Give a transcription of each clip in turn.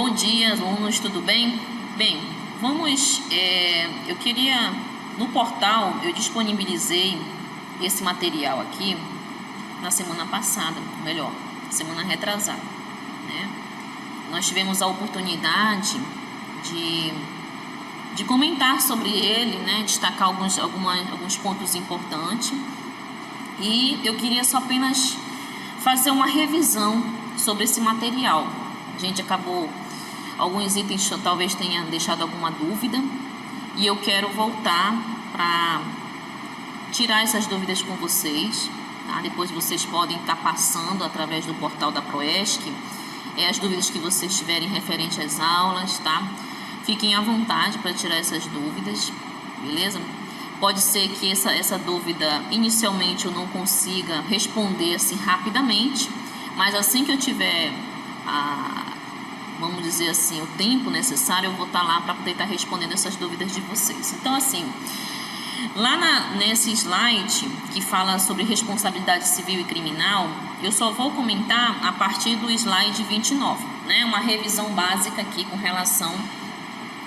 Bom dia, alunos, tudo bem? Bem, eu queria, no portal, eu disponibilizei esse material aqui na semana passada, melhor, semana retrasada, né? Nós tivemos a oportunidade de comentar sobre ele, né? Destacar alguns pontos importantes, e eu queria só apenas fazer uma revisão sobre esse material. A gente acabou, alguns itens talvez tenha deixado alguma dúvida, e eu quero voltar para tirar essas dúvidas com vocês, tá? Depois vocês podem estar passando através do portal da Proesc as dúvidas que vocês tiverem referente às aulas, tá? Fiquem à vontade para tirar essas dúvidas, beleza? Pode ser que essa dúvida inicialmente eu não consiga responder assim rapidamente, mas assim que eu tiver vamos dizer assim, o tempo necessário, eu vou estar lá para poder estar respondendo essas dúvidas de vocês. Então, assim, lá nesse slide que fala sobre responsabilidade civil e criminal, eu só vou comentar a partir do slide 29, né? Uma revisão básica aqui com relação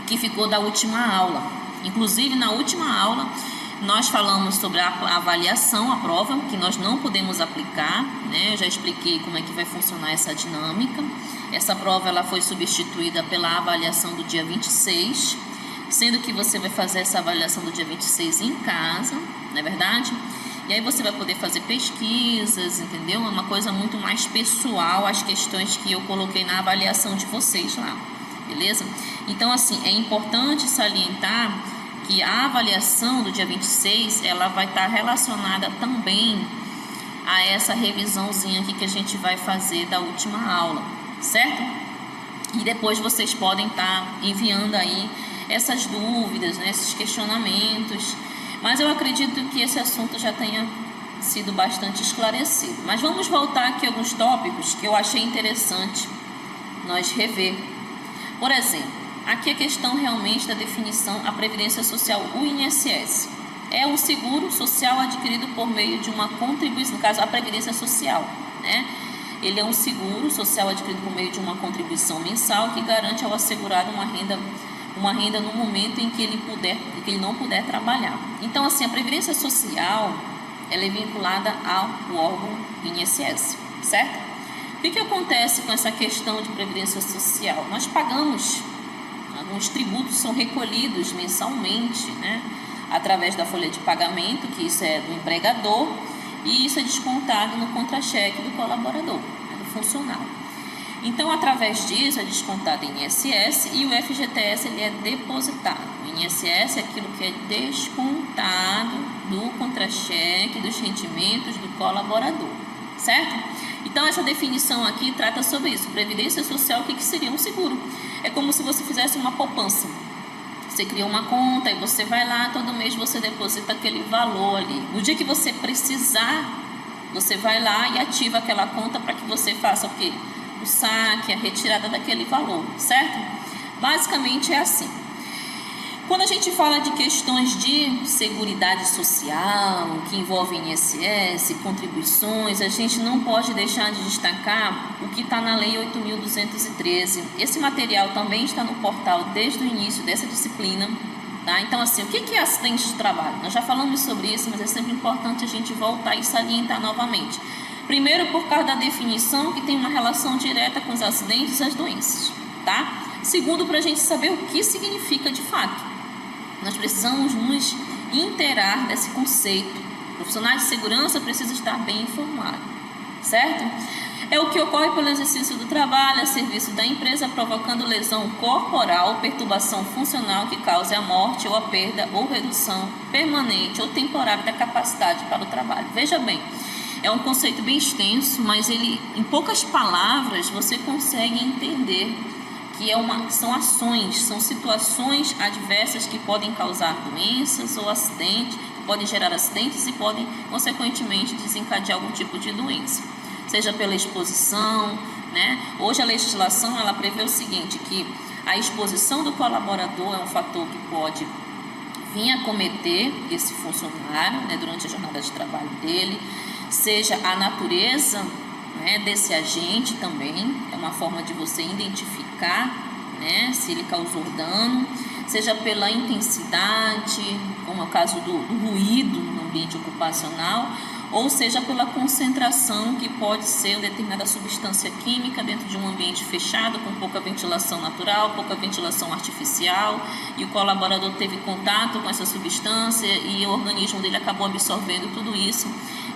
que ficou da última aula. Inclusive, na última aula, nós falamos sobre a avaliação, a prova, que nós não podemos aplicar, né? Eu já expliquei como é que vai funcionar essa dinâmica. Essa prova ela foi substituída pela avaliação do dia 26, sendo que você vai fazer essa avaliação do dia 26 em casa, não é verdade? E aí você vai poder fazer pesquisas, entendeu? É uma coisa muito mais pessoal, as questões que eu coloquei na avaliação de vocês lá, beleza? Então, assim, é importante salientar que a avaliação do dia 26, ela vai estar relacionada também a essa revisãozinha aqui que a gente vai fazer da última aula, certo? E depois vocês podem estar enviando aí essas dúvidas, né, esses questionamentos, mas eu acredito que esse assunto já tenha sido bastante esclarecido. Mas vamos voltar aqui a alguns tópicos que eu achei interessante nós rever. Por exemplo, aqui a questão realmente da definição, a Previdência Social, o INSS. É um seguro social adquirido por meio de uma contribuição, no caso, a Previdência Social, né? Ele é um seguro social adquirido por meio de uma contribuição mensal que garante ao assegurado uma renda no momento em que ele não puder trabalhar. Então, assim, a Previdência Social, ela é vinculada ao órgão INSS, certo? O que acontece com essa questão de Previdência Social? Nós pagamos, alguns tributos são recolhidos mensalmente, né? Através da folha de pagamento, que isso é do empregador, e isso é descontado no contra-cheque do colaborador, né, do funcionário. Então, através disso, é descontado em INSS e o FGTS ele é depositado. O INSS é aquilo que é descontado do contra-cheque dos rendimentos do colaborador, certo? Então, essa definição aqui trata sobre isso. Previdência Social, o que seria um seguro? É como se você fizesse uma poupança. Você cria uma conta e você vai lá, todo mês você deposita aquele valor ali. No dia que você precisar, você vai lá e ativa aquela conta para que você faça o quê? O saque, a retirada daquele valor, certo? Basicamente é assim. Quando a gente fala de questões de seguridade social, que envolvem INSS, contribuições, a gente não pode deixar de destacar o que está na Lei 8.213. Esse material também está no portal desde o início dessa disciplina, tá? Então, assim, o que é acidente de trabalho? Nós já falamos sobre isso, mas é sempre importante a gente voltar e salientar novamente. Primeiro, por causa da definição, que tem uma relação direta com os acidentes e as doenças, tá? Segundo, para a gente saber o que significa de fato. Nós precisamos nos inteirar desse conceito. O profissional de segurança precisa estar bem informado, certo? É o que ocorre pelo exercício do trabalho a serviço da empresa, provocando lesão corporal, perturbação funcional que cause a morte ou a perda ou redução permanente ou temporária da capacidade para o trabalho. Veja bem, é um conceito bem extenso, mas ele, em poucas palavras, você consegue entender que são ações, são situações adversas que podem causar doenças ou acidentes, que podem gerar acidentes e podem, consequentemente, desencadear algum tipo de doença, seja pela exposição, né? Hoje a legislação ela prevê o seguinte, que a exposição do colaborador é um fator que pode vir a cometer esse funcionário, né, durante a jornada de trabalho dele, seja a natureza, né, desse agente também, é uma forma de você identificar, né, se ele causou dano, seja pela intensidade, como é o caso do ruído no ambiente ocupacional, ou seja pela concentração, que pode ser uma determinada substância química dentro de um ambiente fechado, com pouca ventilação natural, pouca ventilação artificial, e o colaborador teve contato com essa substância e o organismo dele acabou absorvendo tudo isso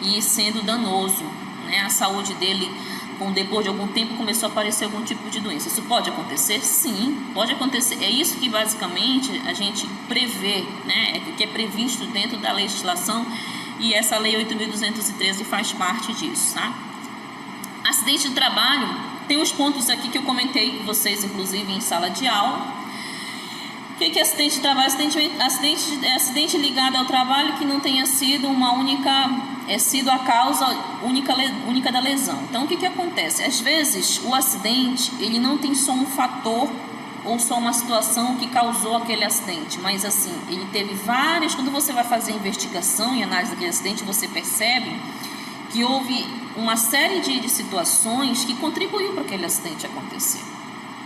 e sendo danoso, né? A saúde dele, depois de algum tempo, começou a aparecer algum tipo de doença. Isso pode acontecer? Sim, pode acontecer. É isso que basicamente a gente prevê, né? Que é previsto dentro da legislação, e essa lei 8.213 faz parte disso, tá? Acidente de trabalho, tem os pontos aqui que eu comentei com vocês, inclusive em sala de aula. O que é acidente de trabalho? Acidente ligado ao trabalho que não tenha sido sido a causa única da lesão. Então, o que acontece? Às vezes, o acidente, ele não tem só um fator ou só uma situação que causou aquele acidente, mas assim, ele teve várias. Quando você vai fazer investigação e análise daquele acidente, você percebe que houve uma série de situações que contribuiu para aquele acidente acontecer.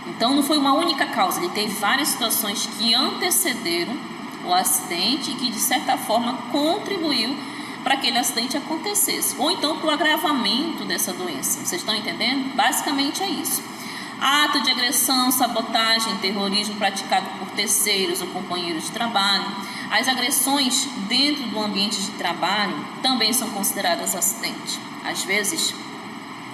Então, não foi uma única causa, ele teve várias situações que antecederam o acidente e que, de certa forma, contribuiu para aquele acidente acontecesse, ou então para o agravamento dessa doença. Vocês estão entendendo? Basicamente é isso. Ato de agressão, sabotagem, terrorismo praticado por terceiros ou companheiros de trabalho. As agressões dentro do ambiente de trabalho também são consideradas acidente. Às vezes,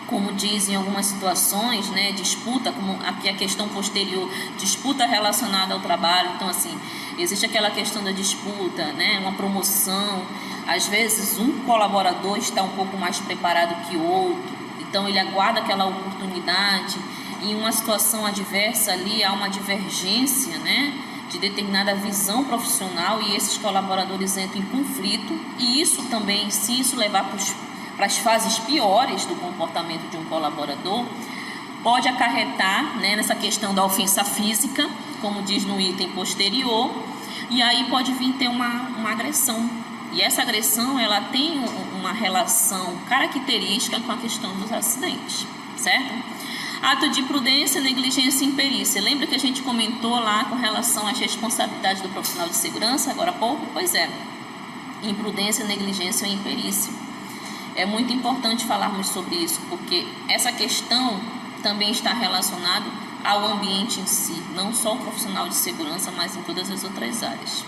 como dizem algumas situações, né, disputa, como aqui a questão posterior, disputa relacionada ao trabalho. Então, assim, existe aquela questão da disputa, né, uma promoção. Às vezes, um colaborador está um pouco mais preparado que o outro, então ele aguarda aquela oportunidade. Em uma situação adversa ali, há uma divergência, né, de determinada visão profissional, e esses colaboradores entram em conflito, e isso também, se isso levar para as fases piores do comportamento de um colaborador, pode acarretar, né, nessa questão da ofensa física, como diz no item posterior, e aí pode vir ter uma agressão. E essa agressão, ela tem uma relação característica com a questão dos acidentes, certo? Ato de imprudência, negligência e imperícia. Lembra que a gente comentou lá com relação às responsabilidades do profissional de segurança agora há pouco? Pois é, imprudência, negligência e imperícia. É muito importante falarmos sobre isso, porque essa questão também está relacionada ao ambiente em si, não só o profissional de segurança, mas em todas as outras áreas.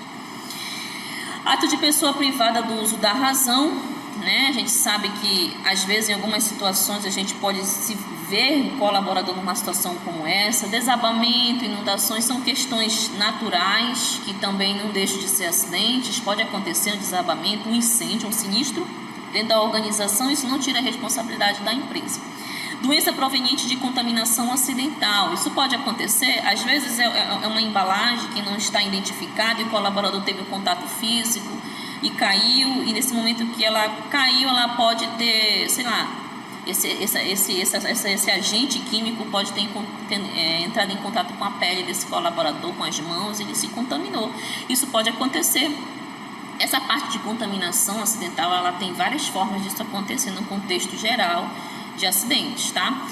Ato de pessoa privada do uso da razão, né? A gente sabe que, às vezes, em algumas situações, a gente pode se ver um colaborador numa situação como essa. Desabamento, inundações são questões naturais que também não deixam de ser acidentes. Pode acontecer um desabamento, um incêndio, um sinistro dentro da organização. Isso não tira a responsabilidade da empresa. Doença proveniente de contaminação acidental. Isso pode acontecer, às vezes é uma embalagem que não está identificada e o colaborador teve um contato físico e caiu, e nesse momento que ela caiu, ela pode ter, sei lá, esse agente químico pode ter entrado em contato com a pele desse colaborador, com as mãos, e ele se contaminou. Isso pode acontecer. Essa parte de contaminação acidental, ela tem várias formas disso acontecer no contexto geral de acidentes, tá?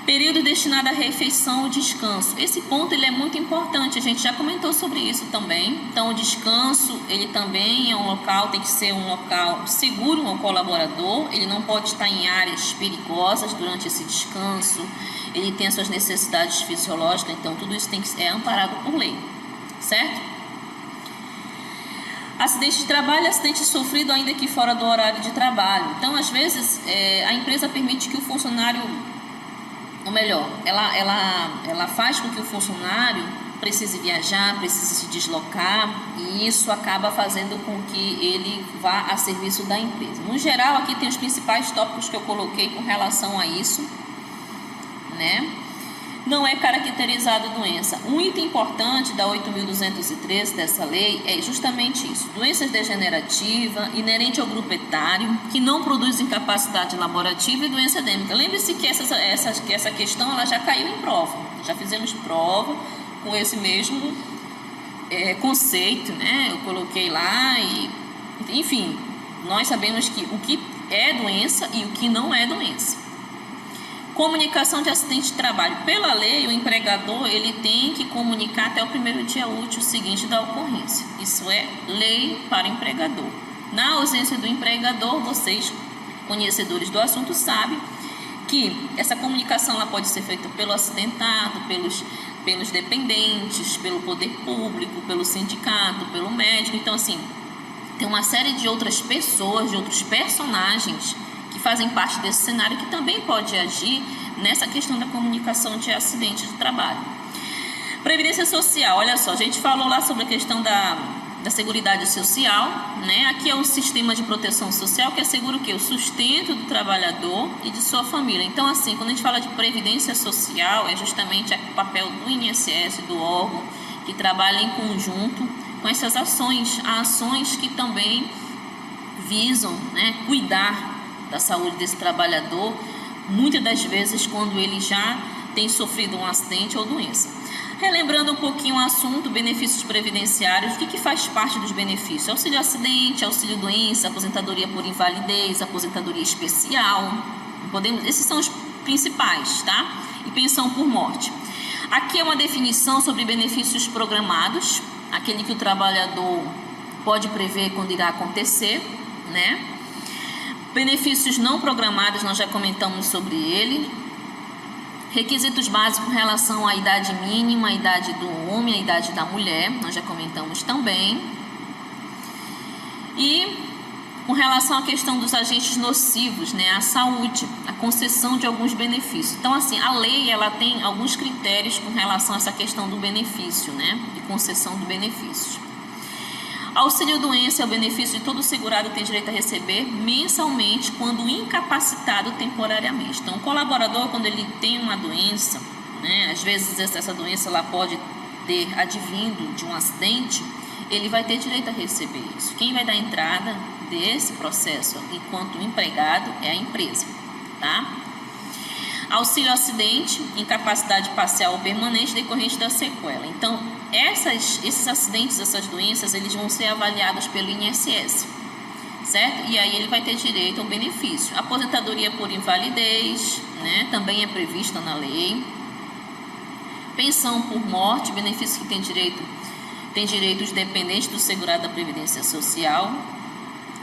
Período destinado à refeição ou descanso. Esse ponto, ele é muito importante, a gente já comentou sobre isso também. Então, o descanso, ele também é um local, tem que ser um local seguro ao colaborador, ele não pode estar em áreas perigosas durante esse descanso, ele tem as suas necessidades fisiológicas, então tudo isso é amparado por lei, certo? Acidente de trabalho, acidente sofrido ainda que fora do horário de trabalho. Então, às vezes, a empresa permite que o funcionário, ou melhor, ela faz com que o funcionário precise viajar, precise se deslocar, e isso acaba fazendo com que ele vá a serviço da empresa. No geral, aqui tem os principais tópicos que eu coloquei com relação a isso, né? Não é caracterizada doença. Um item importante da 8.213 dessa lei é justamente isso: doenças degenerativas, inerente ao grupo etário, que não produzem capacidade laborativa, e doença endêmica. Lembre-se que essa questão ela já caiu em prova, já fizemos prova com esse mesmo conceito, né? Eu coloquei lá e, enfim, nós sabemos que o que é doença e o que não é doença. Comunicação de acidente de trabalho. Pela lei, o empregador ele tem que comunicar até o primeiro dia útil seguinte da ocorrência. Isso é lei para o empregador. Na ausência do empregador, vocês, conhecedores do assunto, sabem que essa comunicação ela pode ser feita pelo acidentado, pelos dependentes, pelo poder público, pelo sindicato, pelo médico. Então, assim, tem uma série de outras pessoas, de outros personagens que fazem parte desse cenário que também pode agir nessa questão da comunicação de acidente de trabalho. Previdência social, olha só, a gente falou lá sobre a questão da Seguridade Social, né? Aqui é o sistema de proteção social que assegura o quê? O sustento do trabalhador e de sua família. Então, assim, quando a gente fala de previdência social, é justamente o papel do INSS, do órgão, que trabalha em conjunto com essas ações que também visam, né, cuidar da saúde desse trabalhador, muitas das vezes quando ele já tem sofrido um acidente ou doença. Relembrando um pouquinho o assunto, benefícios previdenciários, o que faz parte dos benefícios? Auxílio acidente, auxílio doença, aposentadoria por invalidez, aposentadoria especial, esses são os principais, tá? E pensão por morte. Aqui é uma definição sobre benefícios programados, aquele que o trabalhador pode prever quando irá acontecer, né? Benefícios não programados, nós já comentamos sobre ele. Requisitos básicos com relação à idade mínima, a idade do homem, a idade da mulher, nós já comentamos também. E com relação à questão dos agentes nocivos, né, à saúde, a concessão de alguns benefícios. Então, assim, a lei ela tem alguns critérios com relação a essa questão do benefício, né, de concessão de benefícios. Auxílio doença é o benefício de todo segurado tem direito a receber mensalmente quando incapacitado temporariamente. Então, o colaborador, quando ele tem uma doença, né, às vezes essa doença ela pode ter advindo de um acidente, ele vai ter direito a receber isso. Quem vai dar entrada desse processo enquanto empregado é a empresa, tá? Auxílio acidente, incapacidade parcial ou permanente decorrente da sequela. Então, esses acidentes, essas doenças, eles vão ser avaliados pelo INSS, certo? E aí ele vai ter direito ao benefício. Aposentadoria por invalidez, né? Também é prevista na lei. Pensão por morte, benefício que tem direito os dependentes do segurado da Previdência Social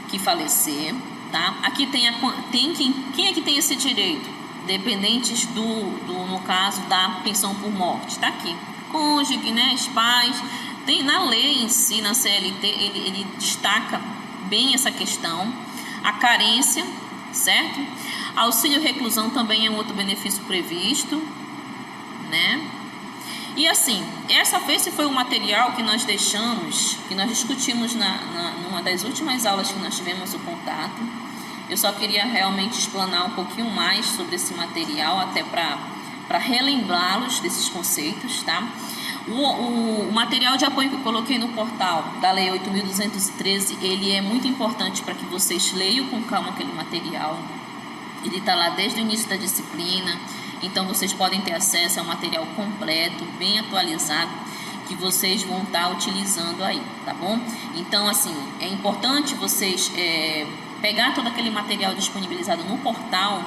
que falecer, tá? Aqui quem é que tem esse direito? Dependentes no caso da pensão por morte, tá aqui. Cônjuge, né, os pais. Tem na lei em si, na CLT, ele destaca bem essa questão. A carência, certo? Auxílio reclusão também é um outro benefício previsto, né? E assim, esse foi o material que nós deixamos, que nós discutimos numa das últimas aulas que nós tivemos o contato. Eu só queria realmente explanar um pouquinho mais sobre esse material, até para relembrá-los desses conceitos, tá? O material de apoio que eu coloquei no portal da Lei 8.213, ele é muito importante para que vocês leiam com calma aquele material. Ele está lá desde o início da disciplina, então vocês podem ter acesso ao material completo, bem atualizado, que vocês vão estar utilizando aí, tá bom? Então, assim, é importante vocês pegar todo aquele material disponibilizado no portal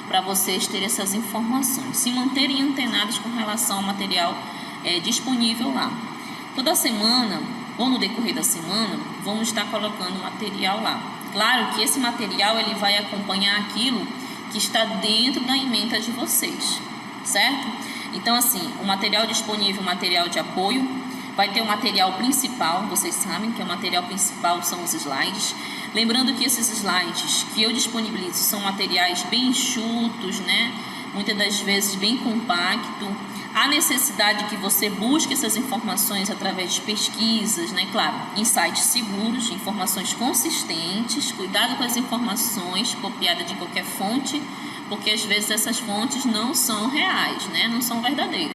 para vocês terem essas informações, se manterem antenados com relação ao material disponível lá. Toda semana, ou no decorrer da semana, vamos estar colocando material lá. Claro que esse material ele vai acompanhar aquilo que está dentro da ementa de vocês, certo? Então, assim, o material disponível, o material de apoio, vai ter o material principal, vocês sabem que o material principal são os slides. Lembrando que esses slides que eu disponibilizo são materiais bem enxutos, né? Muitas das vezes bem compacto. Há necessidade que você busque essas informações através de pesquisas, né? Claro, em sites seguros, informações consistentes, cuidado com as informações copiadas de qualquer fonte, porque às vezes essas fontes não são reais, né? Não são verdadeiras.